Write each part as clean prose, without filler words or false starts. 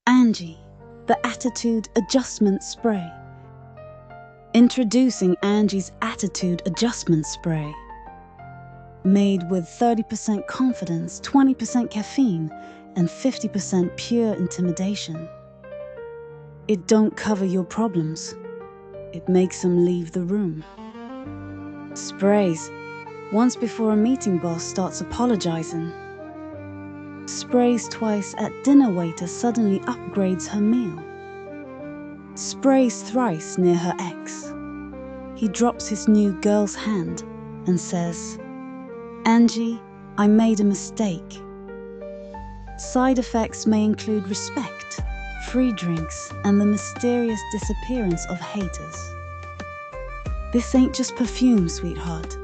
Angie, the Attitude Adjustment Spray. Introducing Angie's Attitude Adjustment Spray. Made with 30% confidence, 20% caffeine, and 50% pure intimidation. It don't cover your problems. It makes them leave the room. Sprays once before a meeting boss starts apologizing. Sprays twice at dinner waiter suddenly upgrades her meal. Sprays thrice near her ex. He drops his new girl's hand and says, "Angie, I made a mistake." Side effects may include respect, free drinks, and the mysterious disappearance of haters. This ain't just perfume, sweetheart.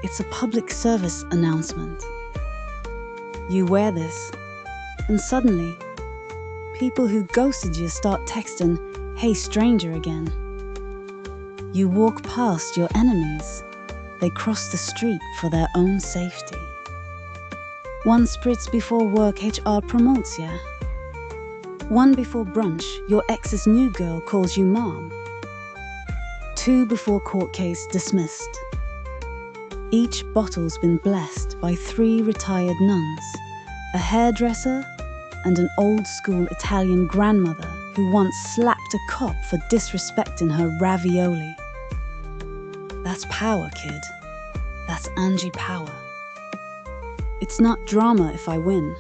It's a public service announcement. You wear this, and suddenly, people who ghosted you start texting, "Hey stranger" again. You walk past your enemies. They cross the street for their own safety. One spritz before work, HR promotes ya. One before brunch, your ex's new girl calls you mom. Two before court case dismissed. Each bottle's been blessed by 3 retired nuns, a hairdresser, and an old-school Italian grandmother who once slapped a cop for disrespecting her ravioli. That's power, kid. That's Angie power. It's not drama if I win.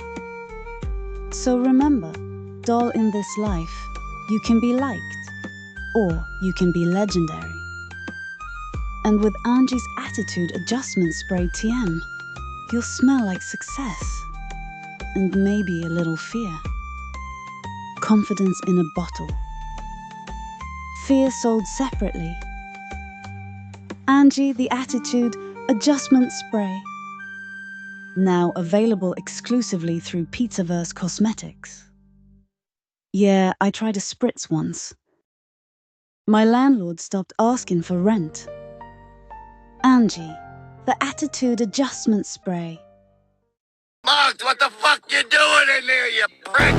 So remember, doll, in this life, you can be liked, or you can be legendary. And with Angie's Attitude Adjustment Spray TM, you'll smell like success, and maybe a little fear. Confidence in a bottle. Fear sold separately. Angie, the Attitude Adjustment Spray. Now available exclusively through Pizzaverse Cosmetics. Yeah, I tried a spritz once. My landlord stopped asking for rent. Angie, the Attitude Adjustment Spray. Mugs, what the fuck you doing in there, you prick?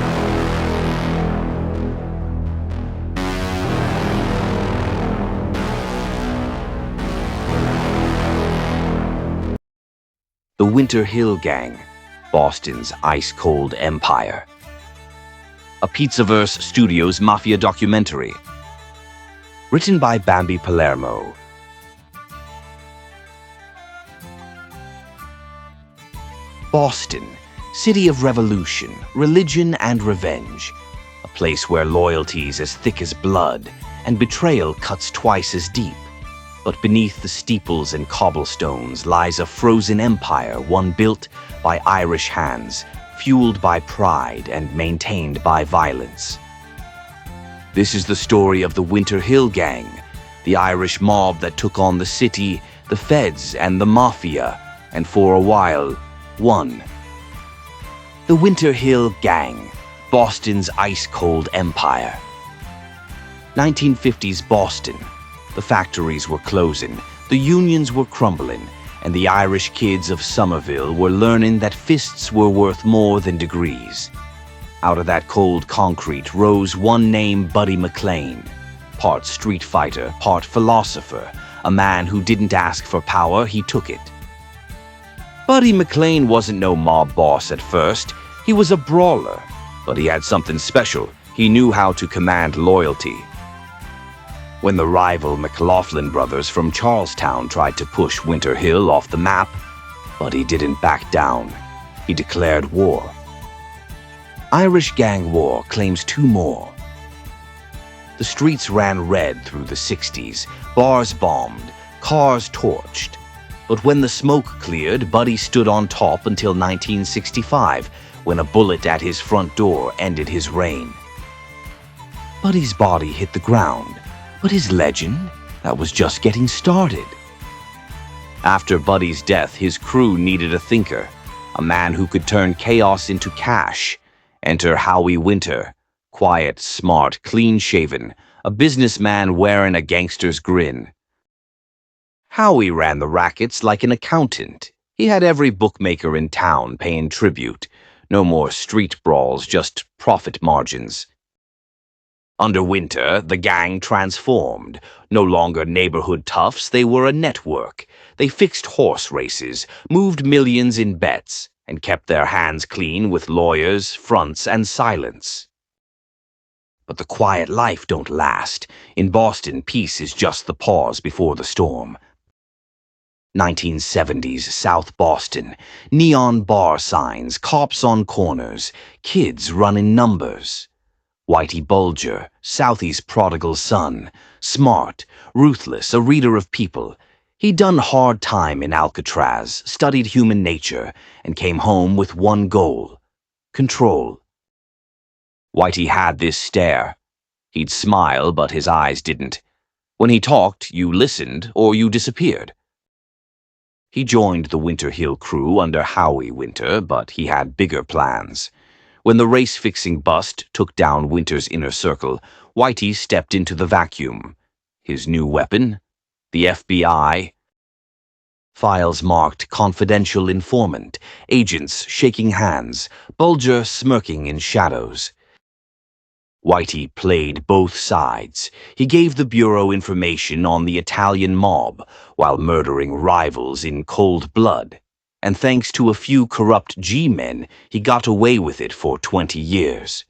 The Winter Hill Gang, Boston's ice-cold empire. A Pizzaverse Studios mafia documentary. Written by Bambi Palermo. Boston, city of revolution, religion, and revenge. A place where loyalty is as thick as blood, and betrayal cuts twice as deep. But beneath the steeples and cobblestones lies a frozen empire, one built by Irish hands, fueled by pride and maintained by violence. This is the story of the Winter Hill Gang, the Irish mob that took on the city, the feds, and the mafia, and for a while, won. The Winter Hill Gang, Boston's ice-cold empire. 1950s Boston. The factories were closing, the unions were crumbling, and the Irish kids of Somerville were learning that fists were worth more than degrees. Out of that cold concrete rose one name, Buddy McLean. Part street fighter, part philosopher, a man who didn't ask for power, he took it. Buddy McLean wasn't no mob boss at first. He was a brawler, but he had something special. He knew how to command loyalty. When the rival McLaughlin brothers from Charlestown tried to push Winter Hill off the map, Buddy didn't back down. He declared war. Irish Gang War claims 2 more. The streets ran red through the 60s, bars bombed, cars torched. But when the smoke cleared, Buddy stood on top until 1965, when a bullet at his front door ended his reign. Buddy's body hit the ground, but his legend, that was just getting started. After Buddy's death, his crew needed a thinker, a man who could turn chaos into cash. Enter Howie Winter, quiet, smart, clean-shaven, a businessman wearing a gangster's grin. Howie ran the rackets like an accountant. He had every bookmaker in town paying tribute. No more street brawls, just profit margins. Under Winter, the gang transformed. No longer neighborhood toughs, they were a network. They fixed horse races, moved millions in bets, and kept their hands clean with lawyers, fronts, and silence. But the quiet life don't last. In Boston, peace is just the pause before the storm. 1970s South Boston. Neon bar signs, cops on corners, kids run in numbers. Whitey Bulger, Southie's prodigal son. Smart, ruthless, a reader of people. He'd done hard time in Alcatraz, studied human nature, and came home with one goal: control. Whitey had this stare. He'd smile, but his eyes didn't. When he talked, you listened or you disappeared. He joined the Winter Hill crew under Howie Winter, but he had bigger plans. When the race-fixing bust took down Winter's inner circle, Whitey stepped into the vacuum. His new weapon? The FBI. Files marked confidential informant, agents shaking hands, Bulger smirking in shadows. Whitey played both sides. He gave the Bureau information on the Italian mob while murdering rivals in cold blood. And thanks to a few corrupt G-men, he got away with it for 20 years.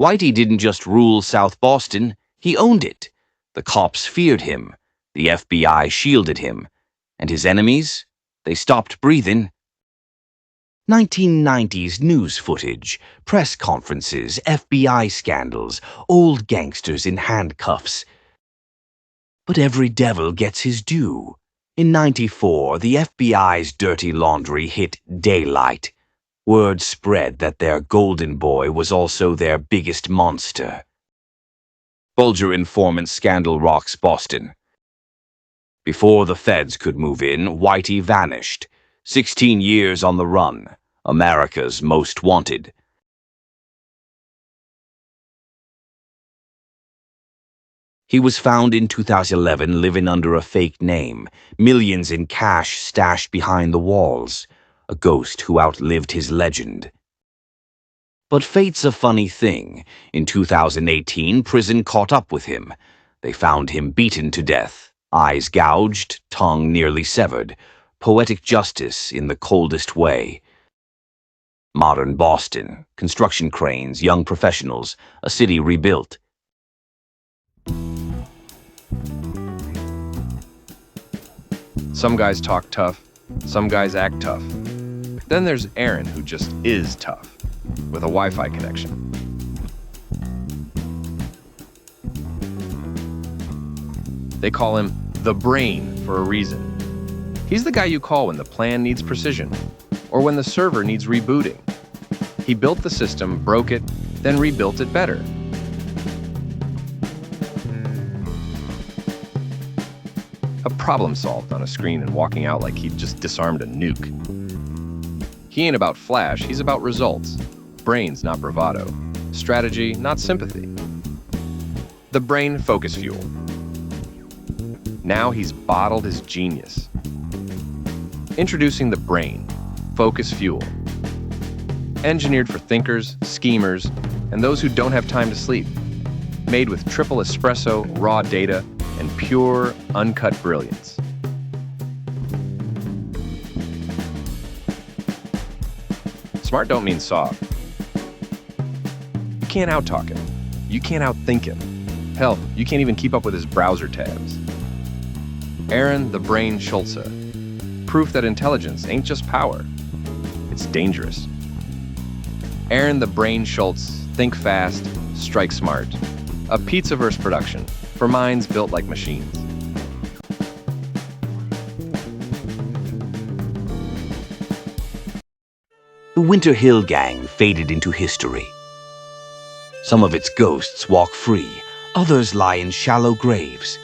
Whitey didn't just rule South Boston, he owned it. The cops feared him, the FBI shielded him, and his enemies, they stopped breathing. 1990s news footage, press conferences, FBI scandals, old gangsters in handcuffs. But every devil gets his due. In '94, the FBI's dirty laundry hit daylight. Word spread that their golden boy was also their biggest monster. Bulger informant scandal rocks Boston. Before the feds could move in, Whitey vanished. 16 years on the run. America's most wanted. He was found in 2011 living under a fake name, millions in cash stashed behind the walls, a ghost who outlived his legend. But fate's a funny thing. In 2018, prison caught up with him. They found him beaten to death, eyes gouged, tongue nearly severed. Poetic justice in the coldest way. Modern Boston, construction cranes, young professionals, a city rebuilt. Some guys talk tough, some guys act tough. Then there's Aaron, who just is tough, with a Wi-Fi connection. They call him the Brain for a reason. He's the guy you call when the plan needs precision, or when the server needs rebooting. He built the system, broke it, then rebuilt it better. A problem solved on a screen and walking out like he'd just disarmed a nuke. He ain't about flash, he's about results. Brains, not bravado. Strategy, not sympathy. The Brain focus fuel. Now he's bottled his genius. Introducing the Brain, focus fuel. Engineered for thinkers, schemers, and those who don't have time to sleep. Made with triple espresso, raw data, and pure, uncut brilliance. Smart don't mean soft. You can't out-talk him. You can't out-think him. Hell, you can't even keep up with his browser tabs. Aaron the Brain Schulze. Proof that intelligence ain't just power. It's dangerous. Aaron the Brain Schultz, think fast, strike smart. A Pizzaverse production for minds built like machines. The Winter Hill Gang faded into history. Some of its ghosts walk free, others lie in shallow graves.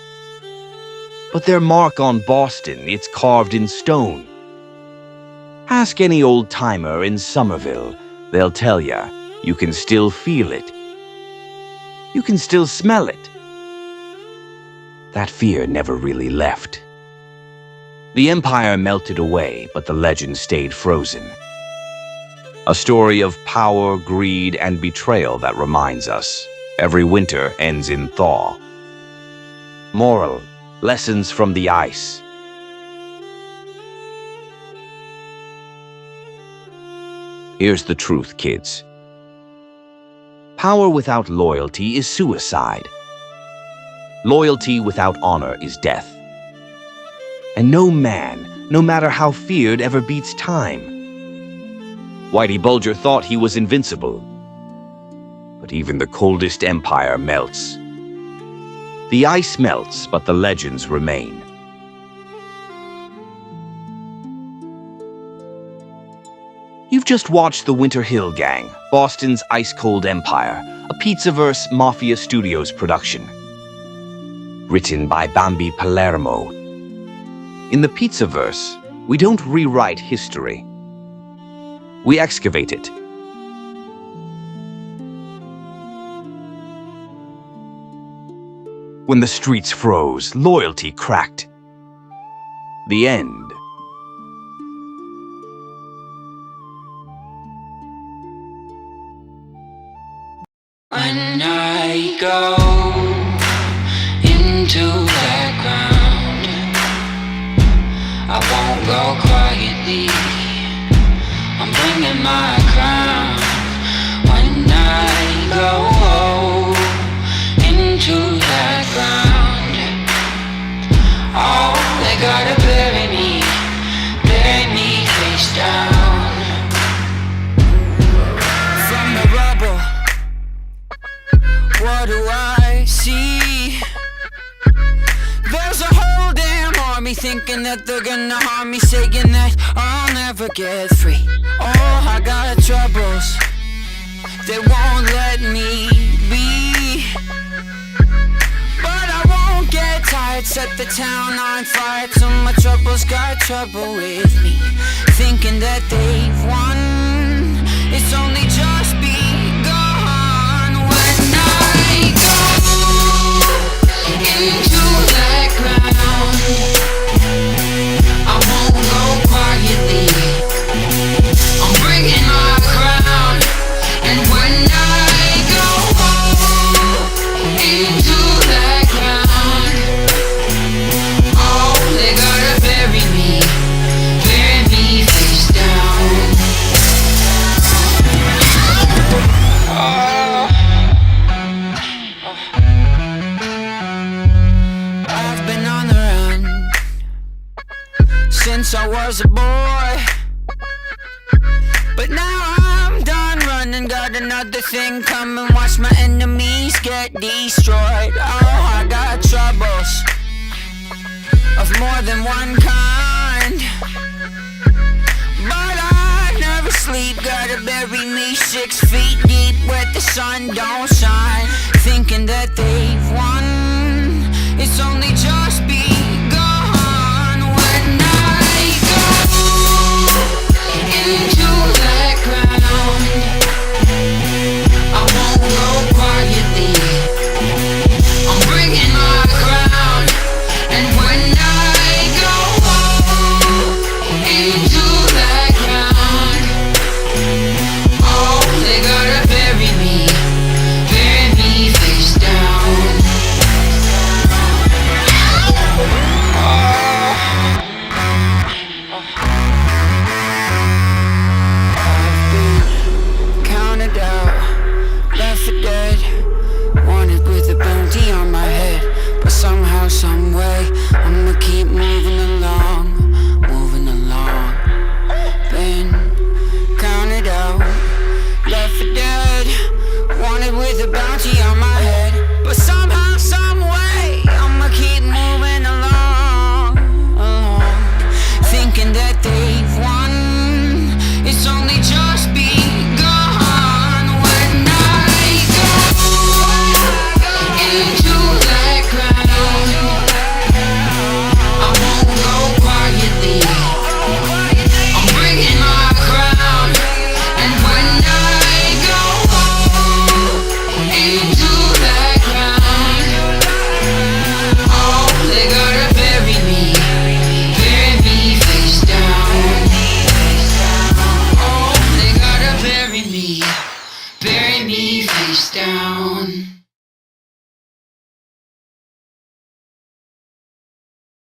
But their mark on Boston, it's carved in stone. Ask any old-timer in Somerville, they'll tell ya, you can still feel it. You can still smell it. That fear never really left. The empire melted away, but the legend stayed frozen. A story of power, greed, and betrayal that reminds us every winter ends in thaw. Moral: lessons from the ice. Here's the truth, kids. Power without loyalty is suicide. Loyalty without honor is death. And no man, no matter how feared, ever beats time. Whitey Bulger thought he was invincible. But even the coldest empire melts. The ice melts, but the legends remain. You've just watched The Winter Hill Gang, Boston's ice-cold empire, a Pizzaverse Mafia Studios production. Written by Bambi Palermo. In the Pizzaverse, we don't rewrite history. We excavate it. When the streets froze, loyalty cracked. The end. When I go into that ground, I won't go quietly. I'm bringing my crown. When I go into that ground, oh, they gotta bury me face down. From the rubble, what do I see? There's a whole damn army thinking that they're gonna harm me, saying that I'll never get free. Oh, I got troubles, they won't let me be. But I won't get tired, set the town on fire till my troubles got trouble with me. Thinking that they've won, it's only just begun. When I go into that ground, I won't go quietly. I'm bringing my crown. And when I go into that ground, oh, they gotta bury me face down. I've been on the run since I was a boy, but now I'm done running. Got another thing coming, watch my enemies get destroyed. Oh, I got troubles of more than one kind, but I never sleep. Gotta bury me 6 feet deep where the sun don't shine. Thinking that they've won, it's only just begun. When I go into that ground, I won't go quietly. I'm bringing my crown. And when I go into that ground, oh, they gotta bury me face down. I've been counted out, left for dead, wanted with a bounty on my head. But somehow, someway, I'ma keep moving along. Been counted out, left for dead, wanted with a bounty on my head. But somehow, someway, I'ma keep moving along. Thinking that they've won, it's only just begun. When I go into that ground, I won't go quietly. I'm bringing my crown. And when I go into that down.